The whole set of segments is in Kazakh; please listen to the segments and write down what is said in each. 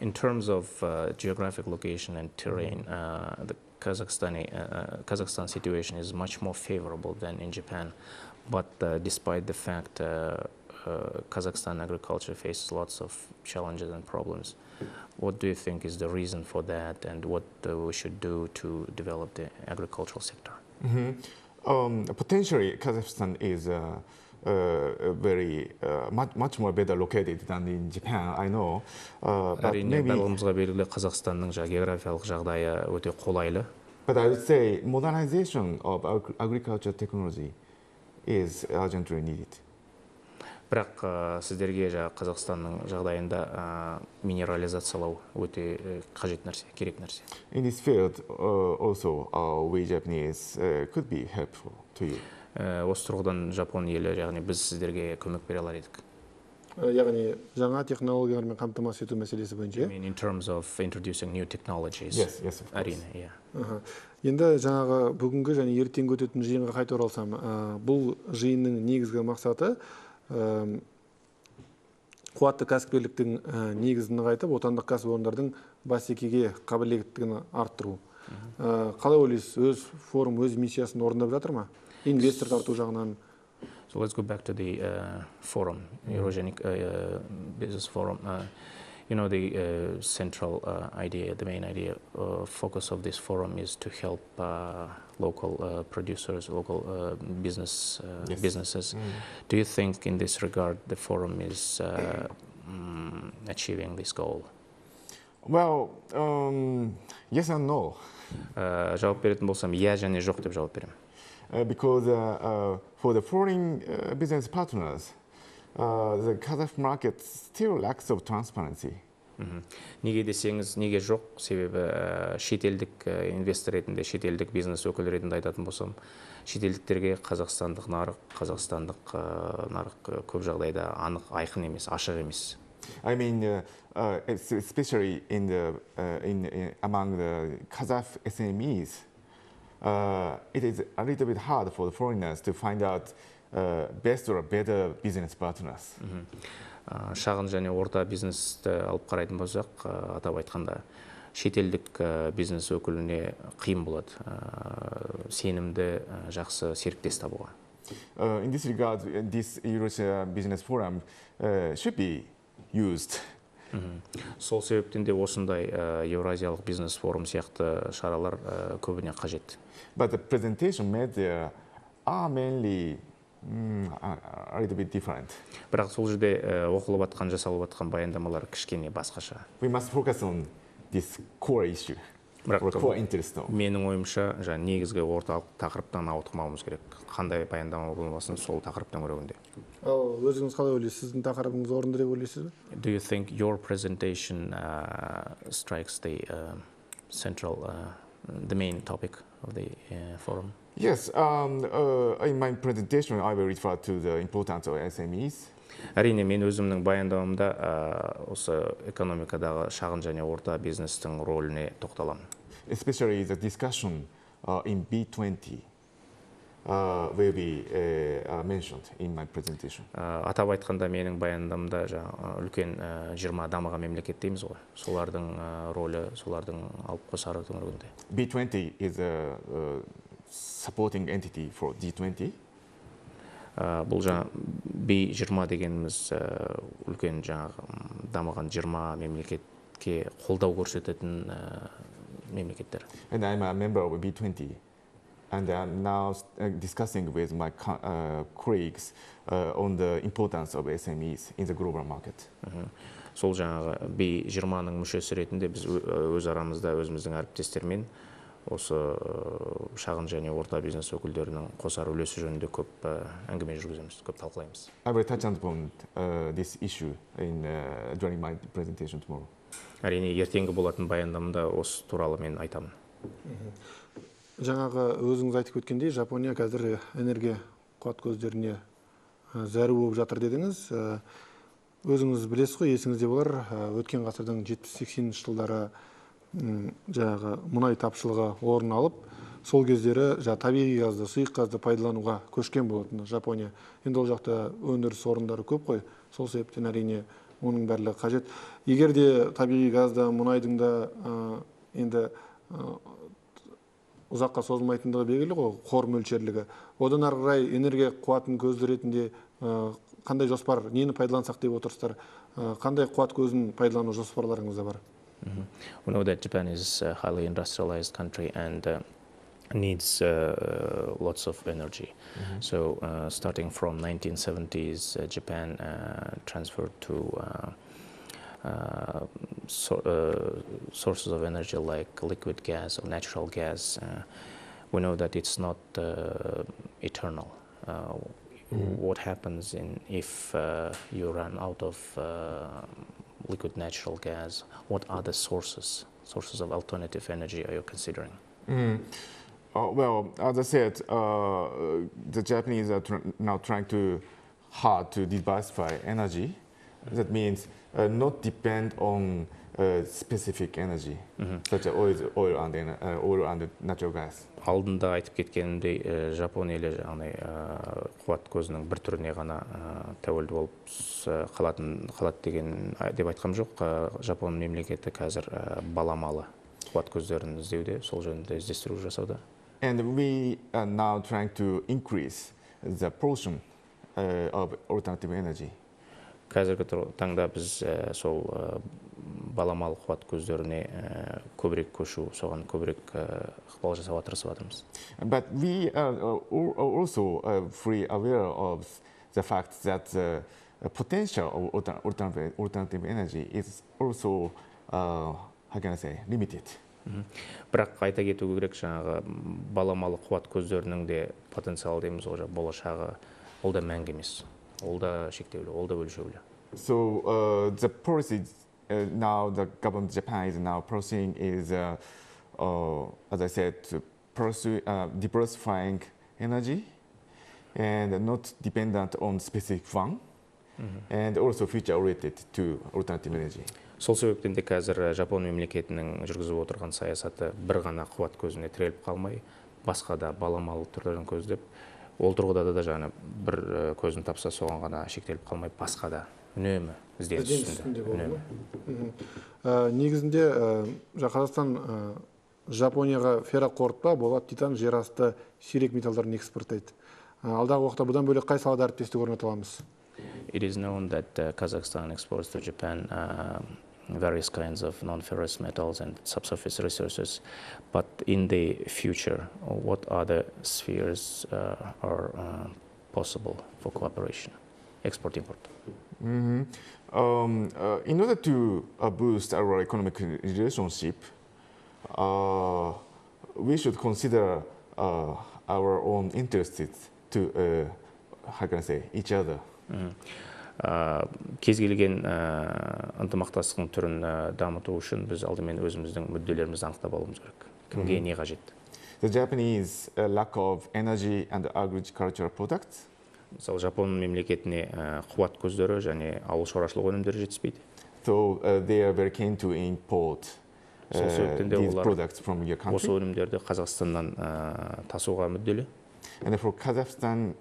In terms of geographic location and terrain, the Kazakhstan situation is much more favorable than in Japan. But despite the fact Kazakhstan agriculture faces lots of challenges and problems, what do you think is the reason for that, and what we should do to develop the agricultural sector? Potentially, Kazakhstan is very much more better located than in Japan, I know. But maybe, барлығымызға белгілі Қазақстанның географиялық жағдайы өте қолайлы. but I would say modernization of agriculture technology is urgently needed. Бірақ сіздерге Қазақстанның жағдайында минерализациялау өте қажет нәрсе, керек нәрсе. In this field, also we Japanese could be helpful to you. Осы тұрғыдан Жапон елі, яғни біз сіздерге көмек бере алар едік. Яғни жаңа технологиялармен қамтамасыз ету мәселесі бойынша. I mean, in terms of introducing new technologies. Yes, of course. Әрине, yeah. Енді жаңағы бүгінгі және ертеңгі өтетін жиынға қайта оралсам, бұл жиынның негізгі мақсаты қуатты кәсіпкерліктің негізін нығайтып, отандық кәсіпорындардың бәсекеге қабілеттілігін арттыру. Қалай ойлайсыз, форум өз миссиясын орындап жатыр ма? Инвестор тарту жағынан. So let's go back to the forum, Eurogenic Business Forum. You know, the central idea, the main idea, focus of this forum is to help local producers, local businesses. Do you think in this regard the forum is achieving this goal? Well, yes and no. Жауап беретін болсам, иә және жоқ деп жауап беремін. Because for the foreign business partners, the Kazakh market still lacks of transparency. Неге десеңіз, неге жоқ? Себебі шетелдік инвестор ретінде, шетелдік бизнес өкілі ретінде айтатын болсам, шетелдіктерге қазақстандық нарық көп жағдайда анық, айқын емес, ашық емес. I mean, especially among the Kazakh SMEs, it is a little bit hard for the foreigners to find out best or better business partners. Шағын және орта бизнесті алып қарайтын болсақ, атап айтқанда, шетелдік бизнес өкіліне қиын болады, сенімді, жақсы серіктес табуға. In this regard, this Eurasia Business Forum should be used. Сол себептен де осындай Еуразиялық бизнес форум сияқты шаралар көбіне қажет. But the presentation made there are mainly a little bit different. Бірақ сол жерде оқылып жатқан, жасалып жатқан баяндамалар кішкене басқаша. We must focus on this core issue, or core interest. Менің ойымша, негізгі орталық тақырыптан ауытқымауымыз керек. Қандай баяндама болмасын, сол тақырыптан көрегенде. Ал өзіңіз қалай ойлайсыз? Сіздің тақырыбыңыз орынды деп ойлайсыз ба? Do you think your presentation strikes the the main topic of the forum? Yes, in my presentation, I will refer to the importance of SMEs. Әрине, мен өзімнің баяндамамда осы экономикадағы шағын және орта бизнестің рөліне тоқталамын. Especially the discussion in B20 will be mentioned in my presentation. Атап айтқанда, менің баяндамамда үлкен 20 дамыған мемлекет дейміз ғой. Солардың рөлі, солардың алып қосары төңірегінде. B20 is a supporting entity for G20. Бұл B20 дегеніміз үлкен дамыған 20 мемлекетке қолдау көрсететін мемлекеттер. And I'm a member of B20. And I'm now discussing with my colleagues on the importance of SMEs in the global market. Сол B20-ның мүшесі ретінде біз өз арамызда өзіміздің әріптестермен осы шағын және орта бизнес өкілдерінің қосар үлесі жөнінде көп әңгіме жүргіземіз, көп талқылаймыз. I will touch upon this issue during my presentation tomorrow. Әрине, ертеңгі болатын баяндамамда осы туралы мен айтамын. Жаңағы өзіңіз айтып өткендей, Жапония қазір энергия қуат көздеріне зәру болып жатыр дедіңіз. Өзіңіз білесіз ғой, есіңізде болар, өткен ғасырдың 70-80 жылдары жаңағы мұнай тапшылығы орын алып, сол кездері табиғи газды, сұйық газды пайдалануға көшкен болатын Жапония. Енді ол жақта өндіріс орындары көп қой. Сол себептен әрине оның барлығы қажет. Егер де табиғи газда, мұнайдың да енді ұзаққа созылмайтындығы белгілі ғой, қор мөлшерлігі. Одан ары қарай энергия қуатын көзі ретінде қандай жоспар, нені пайдалансақ деп отырсыздар? Қандай қуат көзін пайдалану жоспарларыңызда бар? We know that Japan is a highly industrialized country and needs lots of energy. So starting from 1970s, Japan transferred to sources of energy like liquid gas or natural gas. We know that it's not eternal. What happens if you run out of liquid natural gas? What other sources of alternative energy are you considering? Well, as I said, the Japanese are now trying hard to diversify energy. That means not depend on specific energy, such as oil and natural gas. Алдында айтып кеткенімдей, Жапон елі жаңағыдай қуат көзінің бір түріне ғана тәуелді болып қалады деген деп айтқам жоқ. Жапон мемлекеті қазір баламалы қуат көздерін іздеуде, сол жөнінде іздестіру жасауда. And we are now trying to increase the portion of alternative energy. Қазіргі таңда біз сол баламалы қуат көздеріне көбірек көшу, соған көбірек ықпал жасауға тырысып жатырмыз. But we are also fully aware of the fact that the potential of alternative energy is also, how can I say, limited. Бірақ айта кету керек, жаңағы баламалы қуат көздерінің де потенциалы дейміз ғой, болашағы ол да мәңгі емес. Ол да шектеулі, ол да өлшеулі. So the policy now the government of Japan is now pursuing is, as I said, to pursue diversifying energy and not dependent on specific one, and also future oriented to alternative energy. Сол себептен де қазір Жапон мемлекетінің жүргізіп отырған саясаты бір ғана қуат көзіне тіреліп қалмай, басқа да баламалы түрлерін көздеп, ол тұрғыда да жаңа бір көзін тапса соған ғана шектеліп қалмай, басқа да үнемі ізденіс үстінде. Негізінде Қазақстан Жапонияға ферроқорытпа, болат, титан, жер асты, сирек металдарын экспорттайды. Алдағы уақытта бұдан бөлек қай салада әріптестік орната аламыз? It is known that Kazakhstan exports to Japan various kinds of non-ferrous metals and subsurface resources, but in the future, what other spheres are possible for cooperation, export-import? In order to boost our economic relationship, we should consider our own interests to, how can I say, each other. Кез келген ынтымақтастықтың түрін дамыту үшін біз алдымен өзіміздің мүдделерімізді анықтап алуымыз керек. Кімге не қажет? The Japanese lack of energy and agricultural products. Мысалы, Жапон мемлекетіне қуат көздері және ауыл шаруашылық өнімдері жетіспейді. So they are very keen to import these products from your country. Осы өнімдерді Қазақстаннан тасуға мүдделі. And for Kazakhstan,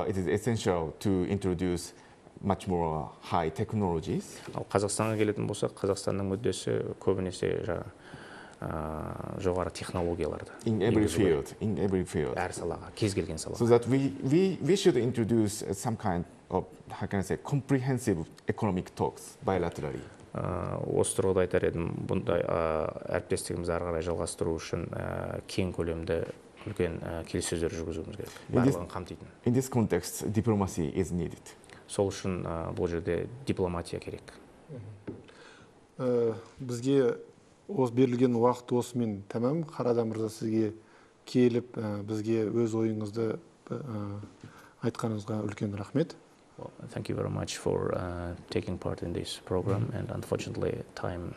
it is essential to introduce much more high technologies. Ал Қазақстанға келетін болсақ, Қазақстанның мүддесі көбінесе жоғары технологияларды. In every field. Әр салаға, кез келген салаға. So that we should introduce some kind of, how can I say, comprehensive economic talks bilaterally. Осы тұрғыда айтар едім, бұндай әріптестігімізді ары қарай жалғастыру үшін кең көлемді үлкен келіссөздер жүргізуіміз керек. Барлығын қамтитын. In this context, diplomacy is needed. Сол үшін бұл жерде дипломатия керек. Бізге берілген уақыт осымен тәмам. Қарадам мырза, сізге келіп, бізге өз ойыңызды айтқаныңызға үлкен рахмет. Well, thank you very much for taking part in this program, and unfortunately time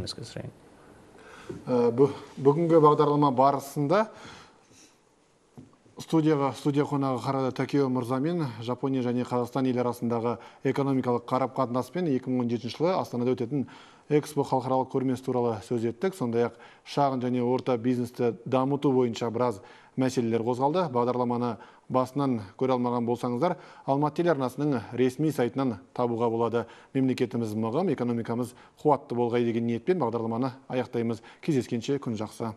is constrained. Бүгінгі бағдарлама барысында Студия қонағы Қарада Такео мырзамен Жапония және Қазақстан ел арасындағы экономикалық қарап-қатынаспен 2017 жылы Астанада өтетін Экспо халықаралық көрмесі туралы сөз еттік. Сондай-ақ шағын және орта бизнесті дамыту бойынша біраз мәселелер қозғалды. Бағдарламаны басынан көре алмаған болсаңыздар, Алматы телеарнасының ресми сайтынан табуға болады. Мемлекетіміз мығым, экономикамыз қуатты болғай деген ниетпен бағдарламаны аяқтаймыз. Кездескенше күн жақсы.